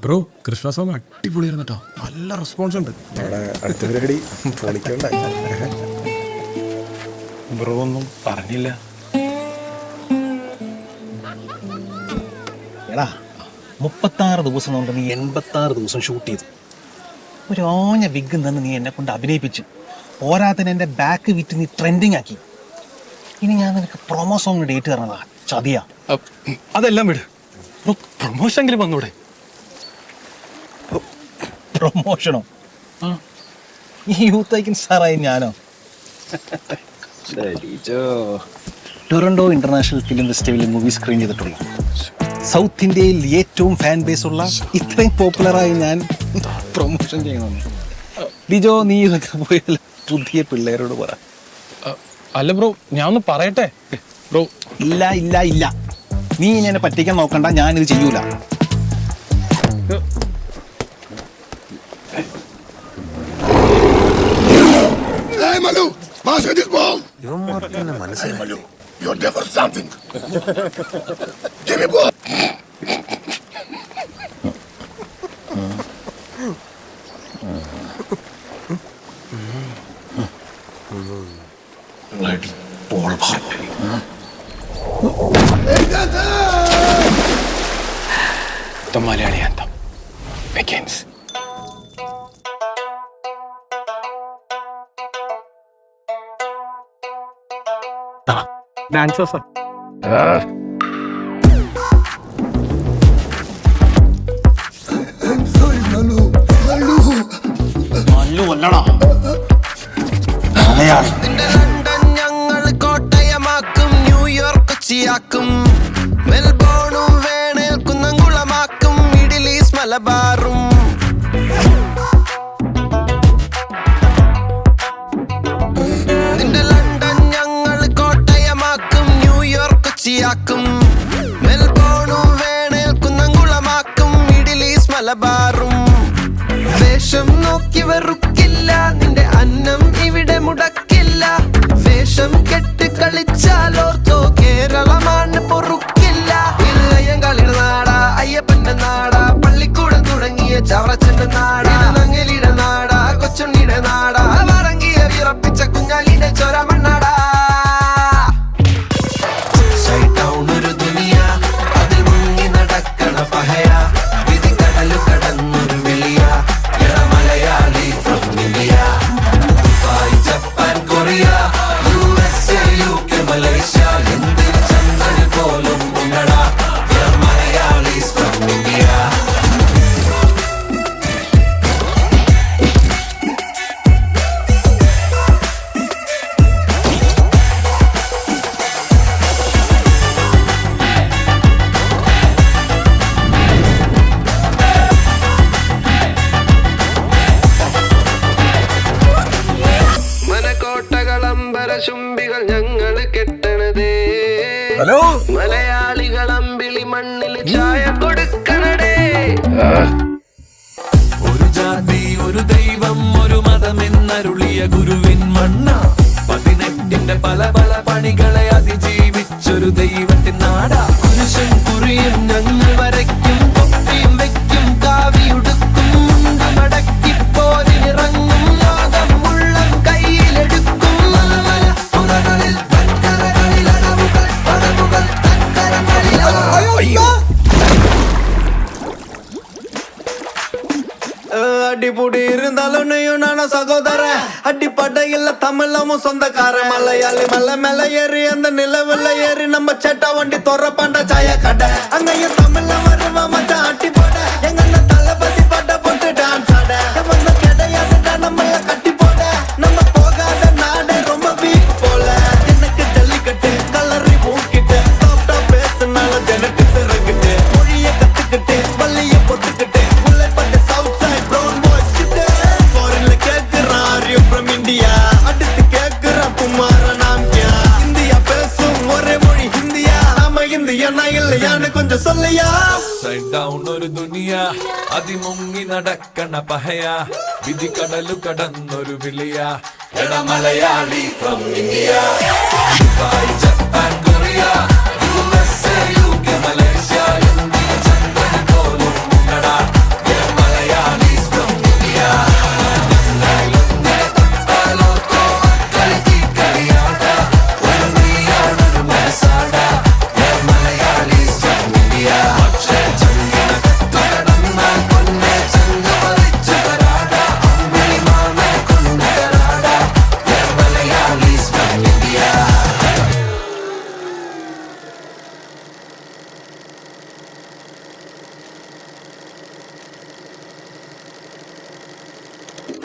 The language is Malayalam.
ബ്രോ കൃഷ്ണ സോങ് അടിപൊളിയായിരുന്നു കേട്ടോ, നല്ല റെസ്പോൺസ് ഉണ്ട്. അടുത്ത പരിപാടി പൊളിക്കണ്ടായി. ബ്രോ ഒന്നും പറഞ്ഞില്ല. എടാ 36 ദിവസം കൊണ്ട് നീ 86 ദിവസം ഷൂട്ട് ചെയ്തു. ഒരു ഓഞ്ഞ വിഗ് തന്നെ നീ എന്നെ കൊണ്ട് അഭിനയിപ്പിച്ചു. പോരാത്തിന് എൻ്റെ ബാക്ക് വിറ്റ് നീ ട്രെൻഡിങ് ആക്കി. ഇനി ഞാൻ നിനക്ക് പ്രൊമോ സോങ്ങിന് ഡേറ്റ് തരണതാ, ചതിയാ. അതെല്ലാം വിട്, പ്രൊമോഷനെങ്കിലും വന്നൂടെ? പ്രൊമോഷനോ? ഈ യൂത്ത് ഐക്കൻ സാറായി ഞാനോ? ടൊറന്റോ ഇന്റർനാഷണൽ ഫിലിം ഫെസ്റ്റിവലിൽ മൂവി സ്ക്രീൻ ചെയ്തിട്ടുള്ള സൗത്ത് ഇന്ത്യയിൽ ഏറ്റവും ഫാൻ ബേസ് ഉള്ള ഇത്രയും പോപ്പുലറായി ഞാൻ പ്രൊമോഷൻ ചെയ്യണമെന്ന്. ലിജോ, നീ ഇതൊക്കെ പോയാൽ പുതിയ പിള്ളേരോട് പറ. അല്ല ബ്രോ, ഞാൻ ഒന്ന് പറയട്ടെ ബ്രോ. ഇല്ല ഇല്ല ഇല്ല, നീ ഇനി എന്നെ പറ്റിക്കാൻ നോക്കണ്ട, ഞാനിത് ചെയ്യൂല. The Malayali anthem begins. Dancers. Mallu അല്ലടാ, മലയാളി. ഞങ്ങൾ കോട്ടയമാക്കും, ന്യൂയോർക്ക് കൊച്ചിയാക്കും, മെൽബോണും വേണേൽ കുന്നംകുളമാക്കും, മിഡിൽ ഈസ്റ്റ് മലബാറും. നിന്റെ ലണ്ടൻ ഞങ്ങൾ കോട്ടയമാക്കും, ന്യൂയോർക്ക് കൊച്ചിയാക്കും, മെൽബോണും വേണേൽ കുന്നംകുളമാക്കും, മിഡിൽ ഈസ്റ്റ് മലബാറും. വേഷം നോക്കി വെറുക്കില്ല, നിന്റെ അന്നം ഇവിടെ മുടക്കില്ല. വേഷം കെട്ട് കളിച്ചാലോർത്തോ കേരളമാണ് പൊറുക്കില്ല. ഇളയങ്കളിയുടെ നാടാ, അയ്യപ്പന്റെ നാടാ, പള്ളിക്കൂടം തുടങ്ങിയ ചവറച്ചന്റെ നാടാ, നങ്ങലിയുടെ നാടാ, കൊച്ചുണ്ണിയുടെ നാടാ, വറങ്ങിയ വിറപ്പിച്ച കുഞ്ഞാലിന്റെ ചോര മണ്ണാടാ. ഒരു ദുനിയ, അതിൽ മുങ്ങി നടക്കണ പഹയ, വിധി കടലു കടന്നൊരു വിളിയ. Malayali from India, Dubai, Japan, Korea, USA, UK, Malaysia, എന്തിന് ചന്ദ്രന് പോലും ഉണ്ടടാ. Malayalees from India. ചുംബികൾ ഞങ്ങൾ കെട്ടണതേ, മലയാളികൾ അമ്പിളി മണ്ണിൽ ചായ കൊടുക്കണടേ. ഒരു ജാതി ഒരു ദൈവം ഒരു മതമെന്നരുളിയ ഗുരുവിൻ മണ്ണ, 18ന്റെ പല പല പണികളെ അതിജീവിച്ചൊരു ദൈവത്തിൻ നാടാ. പുരുഷൻ കുറിയും ഞങ്ങൾ വരയ്ക്കും, തൊപ്പിയും വെക്കും, കാവിയുടുക്കും, മുണ്ട് മടക്കി പോരിനിറങ്ങും, ലോകം മുള്ളം കയ്യിലെടുക്കും. அடிப்பொடி இருந்தாலும் நீயும் நானும் சகோதர, அடிப்படையில் தமிழமும் சொந்தக்கார. மலையாளி மலை மேல ஏறி அந்த நிலவுல ஏறி நம்ம சேட்டா வண்டி தொற பண்ட சாய கடை. அங்கேயும் தமிழ்ல வருவா மச்சான் அட்டி போட, எங்க தளபதி பட்ட போட்டு டான்ஸ் ஆட. வந்து கிடையாதுடா நம்மள கட்டி போட, நம்ம போகாத நாடு ரொம்ப வீக் போல. எனக்கு ஜல்லிக்கட்டு கலரி பூக்கிட்டு, சாப்பிட்டா பேசுனால ஜனக்கு சிறகிட்டு, மொழிய கத்துக்கிட்டு பள்ளிய பொத்துக்கிட்டு, Mullaipattu south side brown boys கிட்ட. ஃபாரின்ல கேக்குறான் ஆரியோ ஃப்ரம் இந்தியா, அடுத்து கேக்குறான் குமார நாம் கியா. இந்தியா பேசும் ஒரே மொழி ஹிந்தியா, நாம இந்தியனா இல்லையான்னு கொஞ்சம் சொல்லையா. സൈഡ് ഡൗൺ ഒരു ദുനിയ, അതിമുങ്ങി നടക്കണ പഹയ, വിധി കടലു കടന്നൊരു വിളിയ. എട Malayali from India, Dubai, Japan, Korea,